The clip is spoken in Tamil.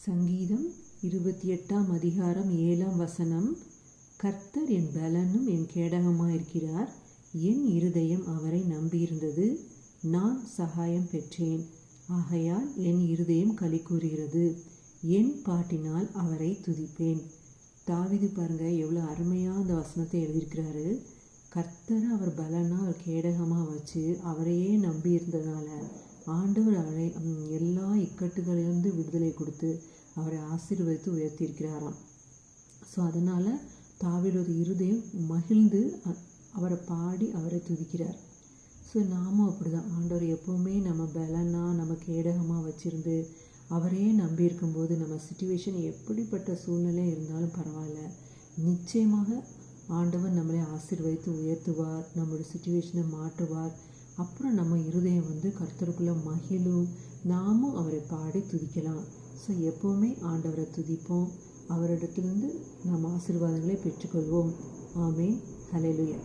சங்கீதம் 28ஆம் அதிகாரம் 7ஆம் வசனம். கர்த்தர் என் பலனும் என் கேடகமாயிருக்கிறார். என் இருதயம் அவரை நம்பியிருந்தது. நான் சகாயம் பெற்றேன். ஆகையால் என் இருதயம் களி கூறுகிறது. என் பாட்டினால் அவரை துதிப்பேன். தாவீது பாருங்க எவ்வளோ அருமையாக அந்த வசனத்தை எழுதியிருக்கிறாரு. கர்த்தரை அவர் பலனால் கேடகமாக வச்சு அவரையே நம்பி இருந்ததுனால ஆண்டவர் அவரை எல்லா இக்கட்டுகளிலிருந்து விடுதலை கொடுத்து அவரை ஆசீர்வதித்து உயர்த்தியிருக்கிறாராம். ஸோ அதனால் தாவீதோட இருதயம் மகிழ்ந்து அவரை பாடி அவரை துதிக்கிறார். ஸோ நாமும் அப்படி தான் ஆண்டவர் எப்போவுமே நம்ம பலனாக நம்ம கேடகமாக வச்சுருந்து அவரையே நம்பி இருக்கும்போது நம்ம சிச்சுவேஷன் எப்படிப்பட்ட சூழ்நிலை இருந்தாலும் பரவாயில்ல, நிச்சயமாக ஆண்டவர் நம்மளை ஆசீர்வதித்து உயர்த்துவார், நம்மளோட சிச்சுவேஷனை மாற்றுவார். அப்புறம் நம்ம இருதயம் கர்த்தருக்குள்ளே மகிழும். நாமும் அவரை பாடி துதிக்கலாம். ஸோ எப்போவுமே ஆண்டவரை துதிப்போம். அவரிடத்திலிருந்து நாம் ஆசீர்வாதங்களை பெற்றுக்கொள்வோம். ஆமேன். ஹல்லேலூயா.